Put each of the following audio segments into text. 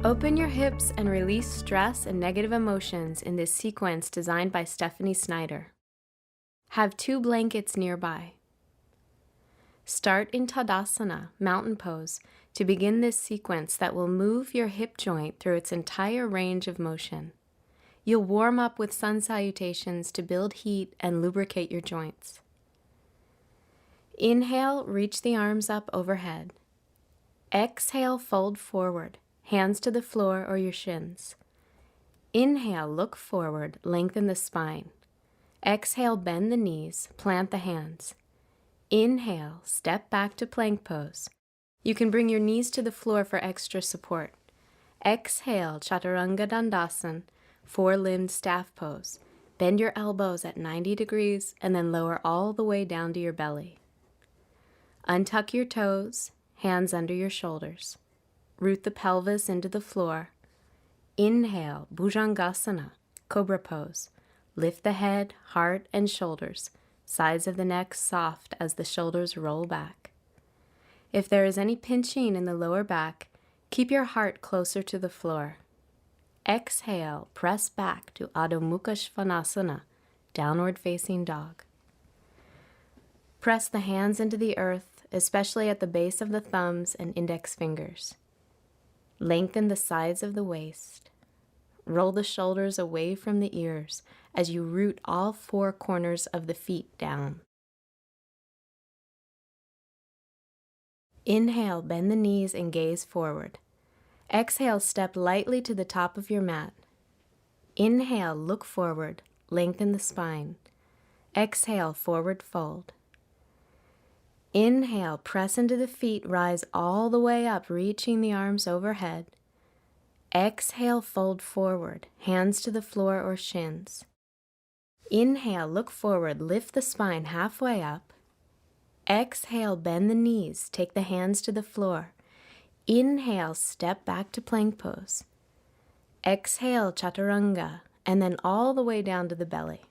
Open your hips and release stress and negative emotions in this sequence designed by Stephanie Snyder. Have 2 blankets nearby. Start in Tadasana, mountain pose, to begin this sequence that will move your hip joint through its entire range of motion. You'll warm up with sun salutations to build heat and lubricate your joints. Inhale, reach the arms up overhead. Exhale, fold forward, hands to the floor or your shins. Inhale, look forward, lengthen the spine. Exhale, bend the knees, plant the hands. Inhale, step back to plank pose. You can bring your knees to the floor for extra support. Exhale, Chaturanga Dandasana, 4-limbed staff pose. Bend your elbows at 90 degrees and then lower all the way down to your belly. Untuck your toes, hands under your shoulders. Root the pelvis into the floor. Inhale, Bhujangasana, cobra pose. Lift the head, heart, and shoulders. Sides of the neck soft as the shoulders roll back. If there is any pinching in the lower back, keep your heart closer to the floor. Exhale, press back to Adho Mukha Svanasana, downward facing dog. Press the hands into the earth, especially at the base of the thumbs and index fingers. Lengthen the sides of the waist. Roll the shoulders away from the ears as you root all 4 corners of the feet down. Inhale, bend the knees and gaze forward. Exhale, step lightly to the top of your mat. Inhale, look forward, lengthen the spine. Exhale, forward fold. Inhale, press into the feet, rise all the way up, reaching the arms overhead. Exhale, fold forward, hands to the floor or shins. Inhale, look forward, lift the spine halfway up. Exhale, bend the knees, take the hands to the floor. Inhale, step back to plank pose. Exhale, Chaturanga, and then all the way down to the belly.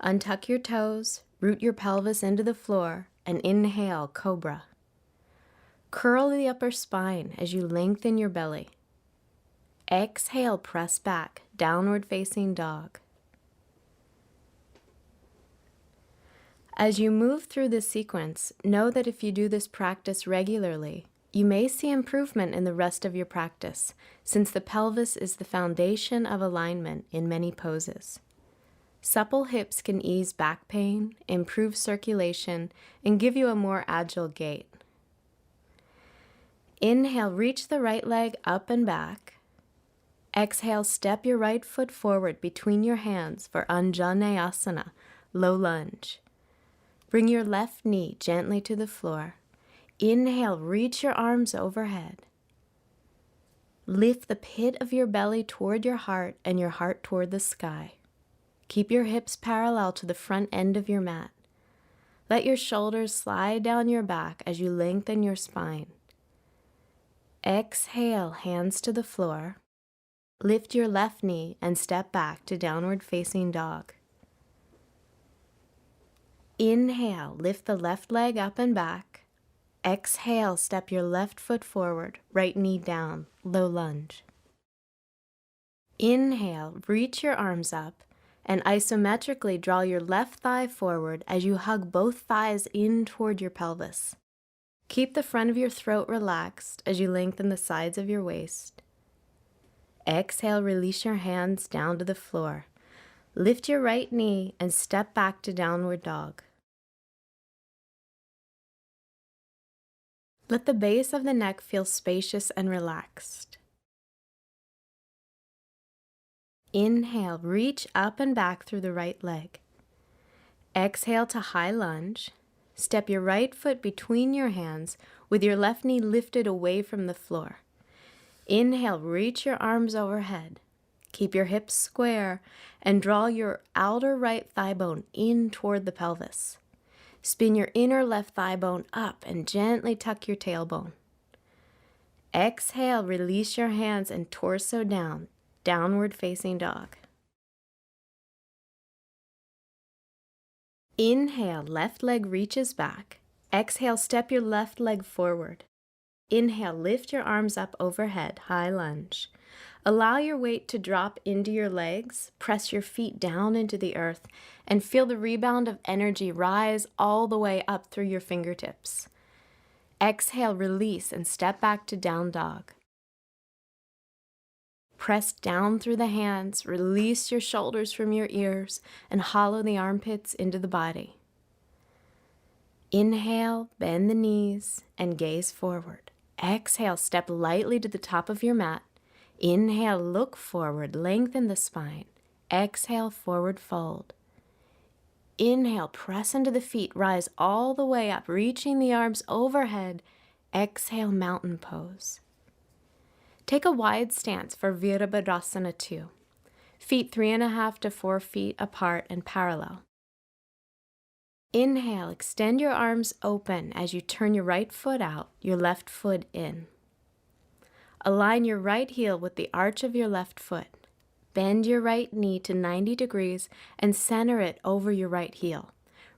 Untuck your toes, root your pelvis into the floor, and inhale, cobra. Curl the upper spine as you lengthen your belly. Exhale, press back, downward facing dog. As you move through this sequence, know that if you do this practice regularly, you may see improvement in the rest of your practice, since the pelvis is the foundation of alignment in many poses. Supple hips can ease back pain, improve circulation, and give you a more agile gait. Inhale, reach the right leg up and back. Exhale, step your right foot forward between your hands for Anjaneyasana, low lunge. Bring your left knee gently to the floor. Inhale, reach your arms overhead. Lift the pit of your belly toward your heart and your heart toward the sky. Keep your hips parallel to the front end of your mat. Let your shoulders slide down your back as you lengthen your spine. Exhale, hands to the floor. Lift your left knee and step back to downward facing dog. Inhale, lift the left leg up and back. Exhale, step your left foot forward, right knee down, low lunge. Inhale, reach your arms up and isometrically draw your left thigh forward as you hug both thighs in toward your pelvis. Keep the front of your throat relaxed as you lengthen the sides of your waist. Exhale, release your hands down to the floor. Lift your right knee and step back to downward dog. Let the base of the neck feel spacious and relaxed. Inhale, reach up and back through the right leg. Exhale to high lunge. Step your right foot between your hands with your left knee lifted away from the floor. Inhale, reach your arms overhead. Keep your hips square and draw your outer right thigh bone in toward the pelvis. Spin your inner left thigh bone up and gently tuck your tailbone. Exhale, release your hands and torso down, downward facing dog. Inhale, left leg reaches back. Exhale, step your left leg forward. Inhale, lift your arms up overhead, high lunge. Allow your weight to drop into your legs, press your feet down into the earth, and feel the rebound of energy rise all the way up through your fingertips. Exhale, release, and step back to down dog. Press down through the hands, release your shoulders from your ears, and hollow the armpits into the body. Inhale, bend the knees, and gaze forward. Exhale, step lightly to the top of your mat. Inhale, look forward, lengthen the spine. Exhale, forward fold. Inhale, press into the feet, rise all the way up, reaching the arms overhead. Exhale, mountain pose. Take a wide stance for Virabhadrasana 2. Feet 3.5 to 4 feet apart and parallel. Inhale, extend your arms open as you turn your right foot out, your left foot in. Align your right heel with the arch of your left foot. Bend your right knee to 90 degrees and center it over your right heel.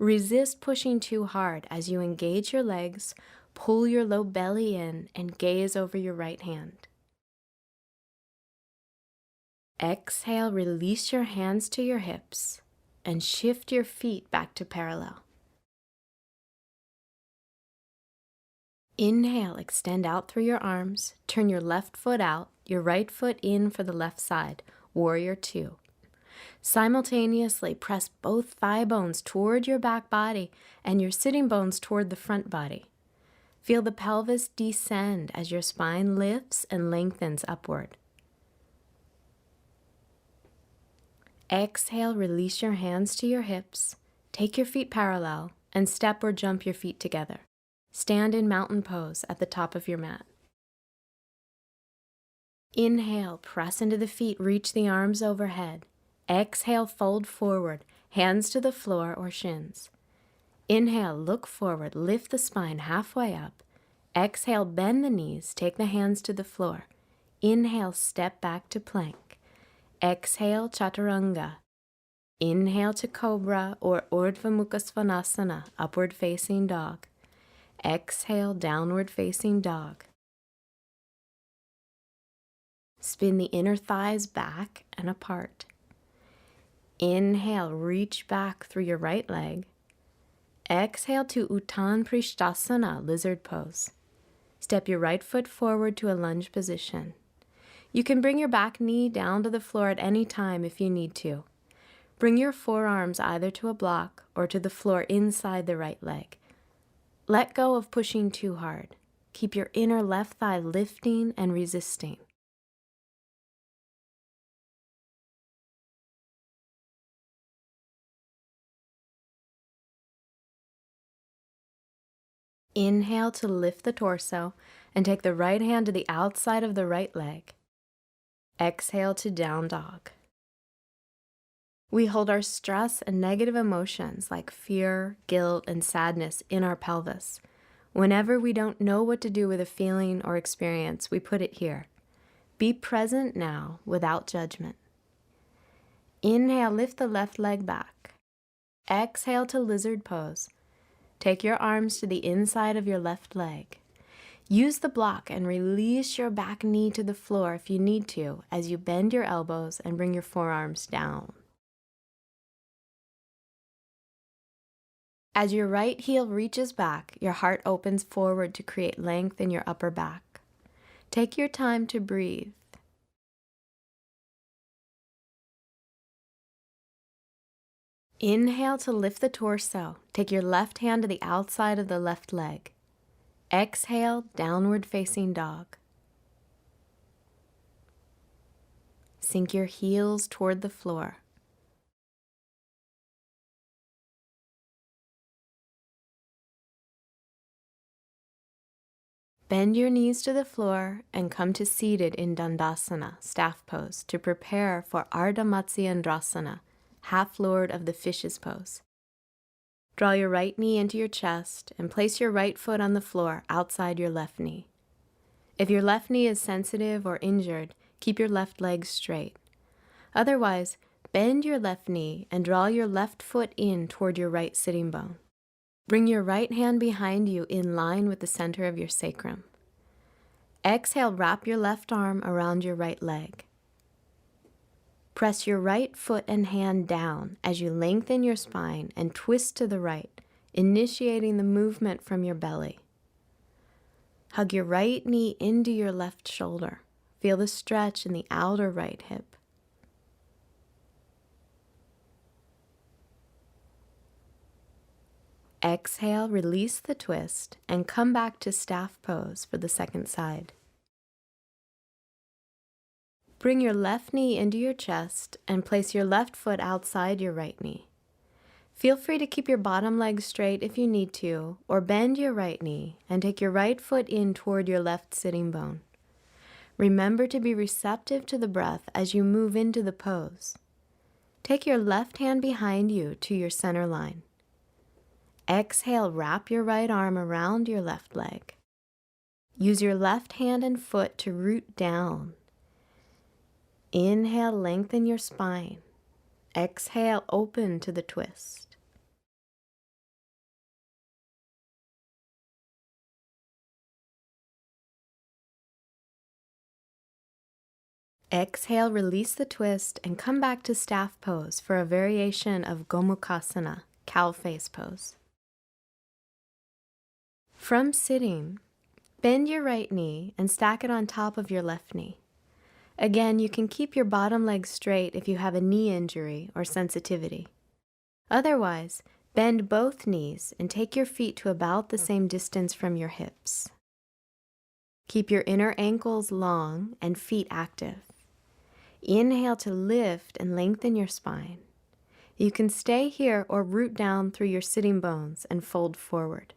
Resist pushing too hard as you engage your legs, pull your low belly in, and gaze over your right hand. Exhale, release your hands to your hips and shift your feet back to parallel. Inhale, extend out through your arms, turn your left foot out, your right foot in for the left side, Warrior 2. Simultaneously press both thigh bones toward your back body and your sitting bones toward the front body. Feel the pelvis descend as your spine lifts and lengthens upward. Exhale, release your hands to your hips, take your feet parallel, and step or jump your feet together. Stand in mountain pose at the top of your mat. Inhale, press into the feet, reach the arms overhead. Exhale, fold forward, hands to the floor or shins. Inhale, look forward, lift the spine halfway up. Exhale, bend the knees, take the hands to the floor. Inhale, step back to plank. Exhale, chaturanga. Inhale to cobra or urdhva mukha svanasana, upward facing dog. Exhale, downward facing dog. Spin the inner thighs back and apart. Inhale, reach back through your right leg. Exhale to Uttan Prishtasana, lizard pose. Step your right foot forward to a lunge position. You can bring your back knee down to the floor at any time if you need to. Bring your forearms either to a block or to the floor inside the right leg. Let go of pushing too hard. Keep your inner left thigh lifting and resisting. Inhale to lift the torso and take the right hand to the outside of the right leg. Exhale to down dog. We hold our stress and negative emotions like fear, guilt, and sadness in our pelvis. Whenever we don't know what to do with a feeling or experience, we put it here. Be present now without judgment. Inhale, lift the left leg back. Exhale to lizard pose. Take your arms to the inside of your left leg. Use the block and release your back knee to the floor if you need to as you bend your elbows and bring your forearms down. As your right heel reaches back, your heart opens forward to create length in your upper back. Take your time to breathe. Inhale to lift the torso. Take your left hand to the outside of the left leg. Exhale, downward facing dog. Sink your heels toward the floor. Bend your knees to the floor and come to seated in Dandasana, staff pose, to prepare for Ardha Matsyendrasana, half lord of the fishes pose. Draw your right knee into your chest and place your right foot on the floor outside your left knee. If your left knee is sensitive or injured, keep your left leg straight. Otherwise, bend your left knee and draw your left foot in toward your right sitting bone. Bring your right hand behind you in line with the center of your sacrum. Exhale, wrap your left arm around your right leg. Press your right foot and hand down as you lengthen your spine and twist to the right, initiating the movement from your belly. Hug your right knee into your left shoulder. Feel the stretch in the outer right hip. Exhale, release the twist, and come back to staff pose for the second side. Bring your left knee into your chest and place your left foot outside your right knee. Feel free to keep your bottom leg straight if you need to, or bend your right knee and take your right foot in toward your left sitting bone. Remember to be receptive to the breath as you move into the pose. Take your left hand behind you to your center line. Exhale, wrap your right arm around your left leg. Use your left hand and foot to root down. Inhale, lengthen your spine. Exhale, open to the twist. Exhale, release the twist, and come back to staff pose for a variation of Gomukhasana, cow face pose. From sitting, bend your right knee and stack it on top of your left knee. Again, you can keep your bottom leg straight if you have a knee injury or sensitivity. Otherwise, bend both knees and take your feet to about the same distance from your hips. Keep your inner ankles long and feet active. Inhale to lift and lengthen your spine. You can stay here or root down through your sitting bones and fold forward.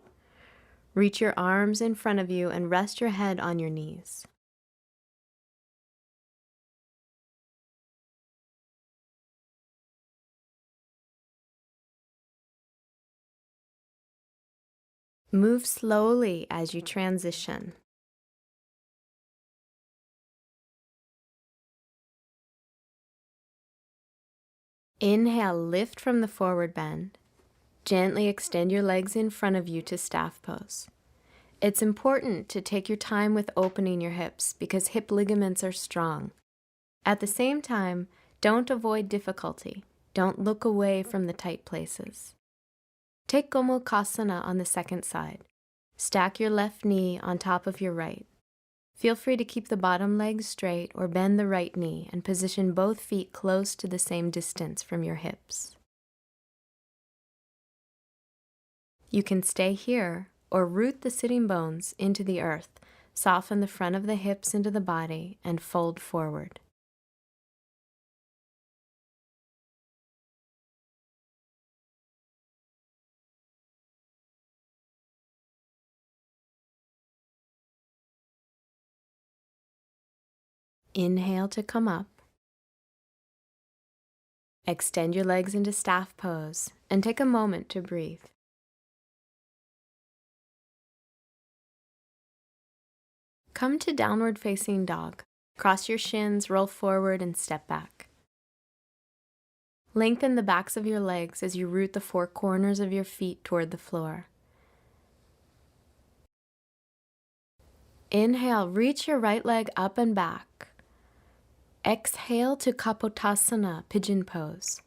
Reach your arms in front of you and rest your head on your knees. Move slowly as you transition. Inhale, lift from the forward bend. Gently extend your legs in front of you to staff pose. It's important to take your time with opening your hips because hip ligaments are strong. At the same time, don't avoid difficulty. Don't look away from the tight places. Take Gomukhasana on the second side. Stack your left knee on top of your right. Feel free to keep the bottom leg straight or bend the right knee and position both feet close to the same distance from your hips. You can stay here or root the sitting bones into the earth, soften the front of the hips into the body, and fold forward. Inhale to come up. Extend your legs into staff pose and take a moment to breathe. Come to downward facing dog. Cross your shins, roll forward, and step back. Lengthen the backs of your legs as you root the four corners of your feet toward the floor. Inhale, reach your right leg up and back. Exhale to Kapotasana, pigeon pose.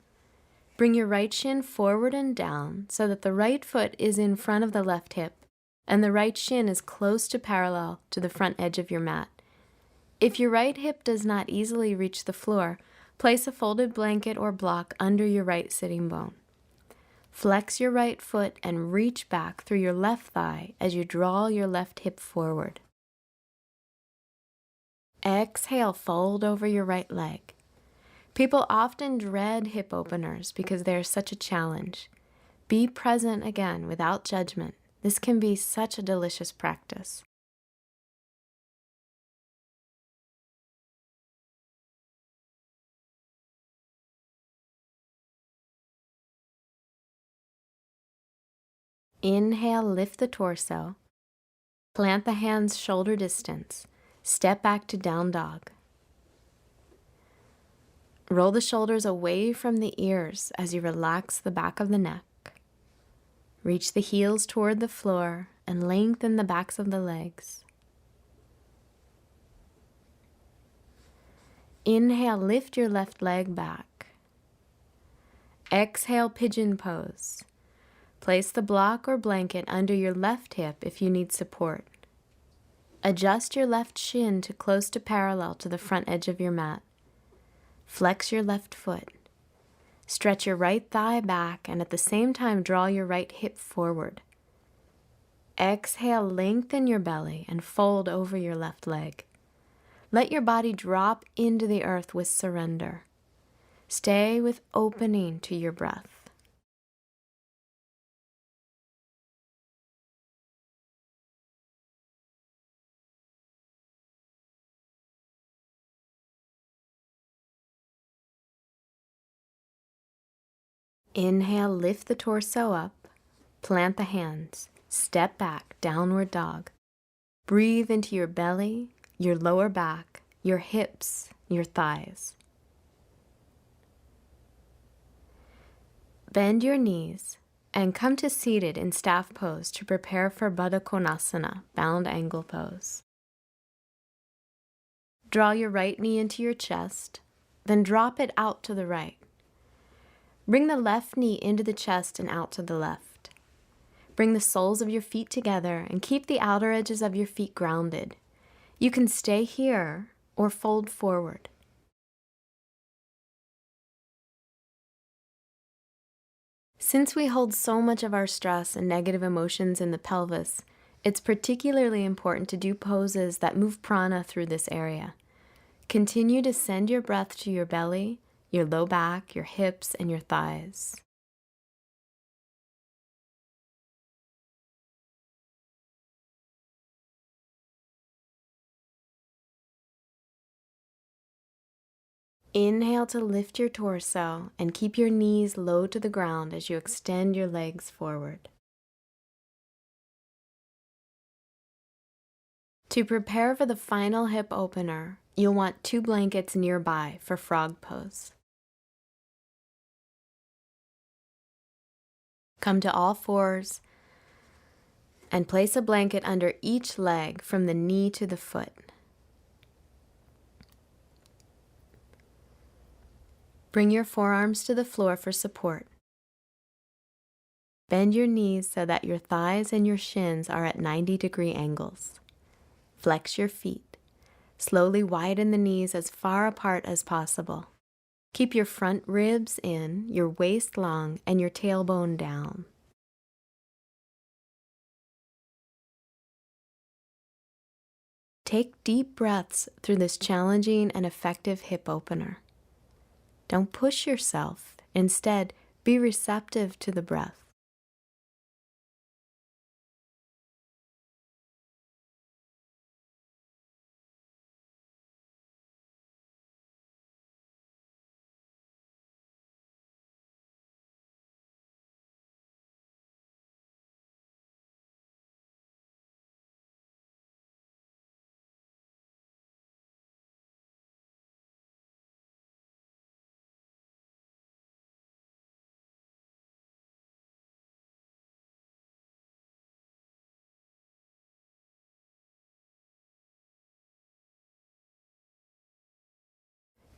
Bring your right shin forward and down so that the right foot is in front of the left hip and the right shin is close to parallel to the front edge of your mat. If your right hip does not easily reach the floor, place a folded blanket or block under your right sitting bone. Flex your right foot and reach back through your left thigh as you draw your left hip forward. Exhale, fold over your right leg. People often dread hip openers because they are such a challenge. Be present again without judgment. This can be such a delicious practice. Inhale, lift the torso. Plant the hands shoulder distance. Step back to down dog. Roll the shoulders away from the ears as you relax the back of the neck. Reach the heels toward the floor and lengthen the backs of the legs. Inhale, lift your left leg back. Exhale, pigeon pose. Place the block or blanket under your left hip if you need support. Adjust your left shin to close to parallel to the front edge of your mat. Flex your left foot. Stretch your right thigh back and at the same time draw your right hip forward. Exhale, lengthen your belly and fold over your left leg. Let your body drop into the earth with surrender. Stay with opening to your breath. Inhale, lift the torso up, plant the hands, step back, downward dog. Breathe into your belly, your lower back, your hips, your thighs. Bend your knees and come to seated in staff pose to prepare for Baddha Konasana, bound angle pose. Draw your right knee into your chest, then drop it out to the right. Bring the left knee into the chest and out to the left. Bring the soles of your feet together and keep the outer edges of your feet grounded. You can stay here or fold forward. Since we hold so much of our stress and negative emotions in the pelvis, it's particularly important to do poses that move prana through this area. Continue to send your breath to your belly, your low back, your hips, and your thighs. Inhale to lift your torso and keep your knees low to the ground as you extend your legs forward. To prepare for the final hip opener, you'll want 2 blankets nearby for frog pose. Come to all fours and place a blanket under each leg from the knee to the foot. Bring your forearms to the floor for support. Bend your knees so that your thighs and your shins are at 90-degree angles. Flex your feet. Slowly widen the knees as far apart as possible. Keep your front ribs in, your waist long, and your tailbone down. Take deep breaths through this challenging and effective hip opener. Don't push yourself. Instead, be receptive to the breath.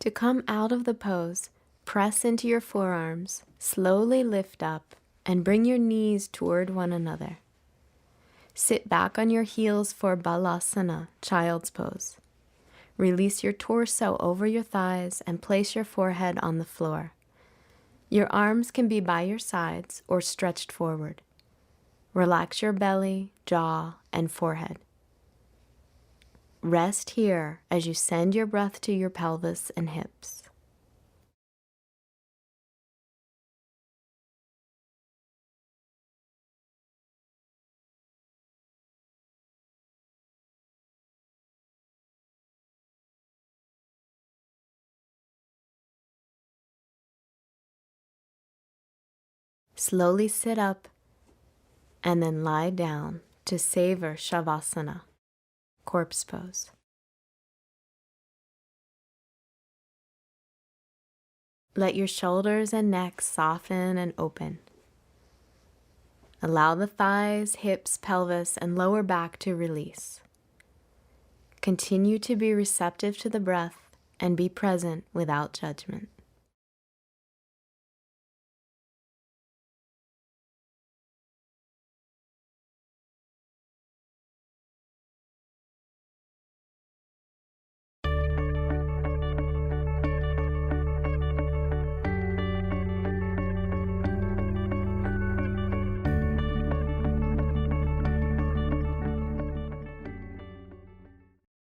To come out of the pose, press into your forearms, slowly lift up, and bring your knees toward one another. Sit back on your heels for Balasana, child's pose. Release your torso over your thighs and place your forehead on the floor. Your arms can be by your sides or stretched forward. Relax your belly, jaw, and forehead. Rest here as you send your breath to your pelvis and hips. Slowly sit up and then lie down to savor Shavasana, corpse pose. Let your shoulders and neck soften and open. Allow the thighs, hips, pelvis, and lower back to release. Continue to be receptive to the breath and be present without judgment.